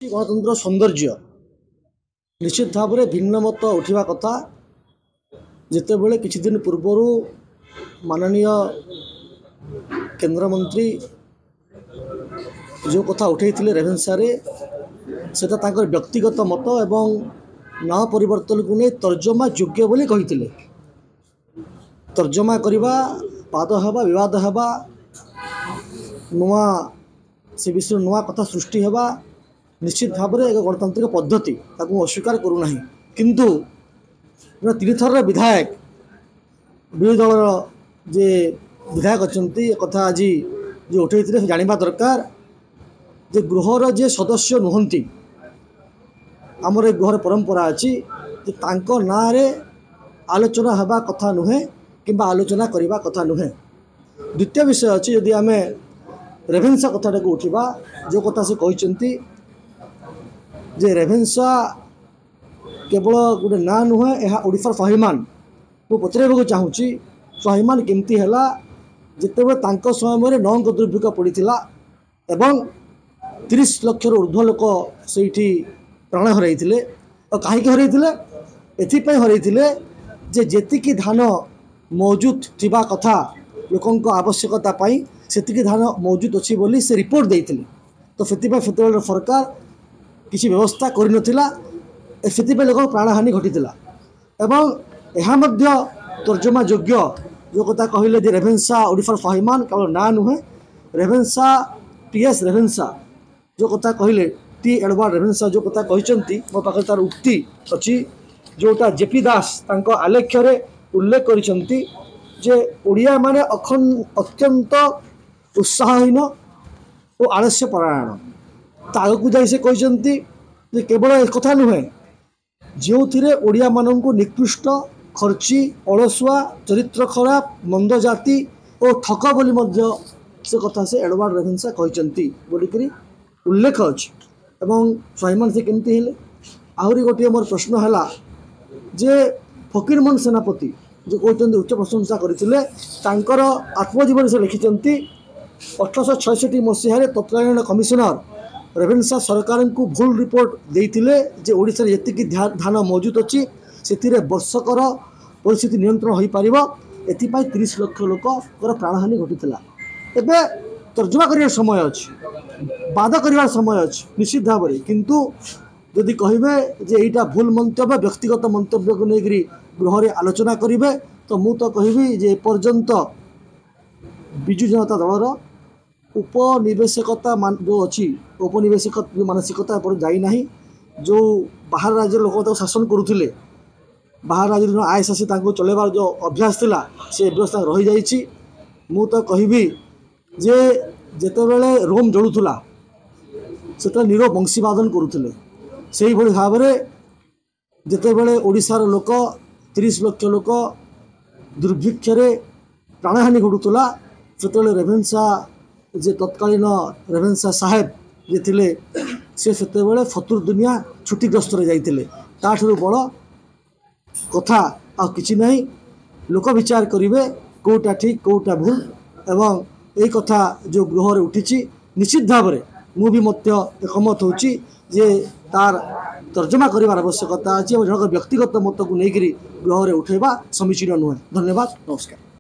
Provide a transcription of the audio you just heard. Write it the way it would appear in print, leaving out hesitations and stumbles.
गणतंत्र सौंदर्य निश्चित भाव में भिन्न मत उठा कथा जिते बड़े किछि दिन पूर्वर माननीय केंद्रमंत्री जो कथा उठे रेभेन्सा सेटा तांकर व्यक्तिगत मत एवं ना परिवर्तन को नहीं तर्जमा योग्य बोली कही तर्जमा करवा पाद हवा विवाद हवा नुआ से विषय नुआ कथा सृष्टि हवा निश्चित भाव में एक गणतांत्रिक पद्धति ताकू अस्वीकार करूना किंतु तीन थर विधायक विरोधी दल जे विधायक अच्छा कथा आज जो उठे जानवा दरकार जे गृहर जे सदस्य नुहति आमर गृहर परंपरा अच्छी ना रे आलोचना हवा कथा नुहे कि आलोचना करवा कथा नुहे। द्वितीय विषय अच्छी यदि आम रेभेन्सा कथा को उठा जो कथा से कहते जे रेभेन्सा केवल गोटे ना नुहे यह ओडिशार स्वाभिमान मु पचार चाहूँगी स्वाभिमान केमती है जिते समय नौंग दुर्भिक्ष पड़ा एवं 30 लाख ऊर्ध्व लोक से प्राण हरते और कहीं हरते हरते जे जेतिकी धान मौजूद थिबा कथा लोकों आवश्यकता से धान मौजूद अच्छी बोली से रिपोर्ट देते तो से सरकार किसी व्यवस्था कर लोक प्राणहानि घटी एवं यह तर्जमा योग्य जो कथा कहले रेभेन्सा ओडिशार स्वाभिमान केवल ना नुहे रेभेन्सा टीएस रेभेन्सा जो कथा कहले टी एडवर्ड रेभेन्सा जो कथा कहते मो पाखे तार उक्ति अच्छी जोटा जेपी दास तांको आलेख्य उल्लेख करिसेंती जे ओडिया माने अत्यंत उत्साहहीन और आलस्य परायण तागू जाई से कहते केवल एक कथा नुहे जो थे ओडिया मानू निकृष्ट खर्ची अलसुआ चरित्र खराब मंद जाति और ठक बोली से कथा से एडवर्ड रेभेन्सा कहते बोलिक उल्लेख अच्छी एवं स्वाभिमान से केमती हेले आहरी गोटे मोर प्रश्न है जे फकीरमोहन सेनापति जो कहते उच्च प्रशंसा करते आत्मजीवन से लिखिं 1866 मसीह तत्कालीन कमिशनर रेभेन्सा सरकार को भूल रिपोर्ट देते जे ओडिशा जी धान मौजूद अच्छी से वर्षकर परिस्थिति नियंत्रण हो पार एपाई 30 लाख लोक प्राणहानि घटी एवं तर्जमा कर समय अच्छी बाद कर समय अच्छी निश्चित भाव में किंतु जदि कहे जे यहाँ भूल मंतव्य व्यक्तिगत मंतव्य को लेकर गृह आलोचना करेंगे तो मु तो कहबी जे पर्यंत विजु जनता दलर उपनिवेशकता जो अच्छी उपनिवेशक जो मानसिकता पर जाना जो बाहर राज्य लोक शासन करुले बाहर राज्य आयस आसी चलैबार जो अभ्यास थिला से व्यवस्था रही जाइए मु तो कहबी जे जेते बेले रोम जड़ूला से नीरो बंशीवादन करुले से भाई भाव में जिते बड़े ओडिशार लोक 30 लाख लोक दुर्भिक्ष प्राणहानि घटूला से रेभेन्सा जे तत्कालीन रेभेन्सा साहेब जे थिले से फतुर दुनिया छुट्टीग्रस्त जाइए ताठू बड़ कथा आ किछि नहीं लोक विचार करेंगे कौटा ठीक कौटा भूल एवं ये कथा जो गृह उठी निश्चित भाव में मुझे एकमत होची जे तार तर्जमा करार आवश्यकता अच्छी और जन व्यक्तिगत मत को लेकर गृह उठेबा समीचीन नुहे। धन्यवाद, नमस्कार।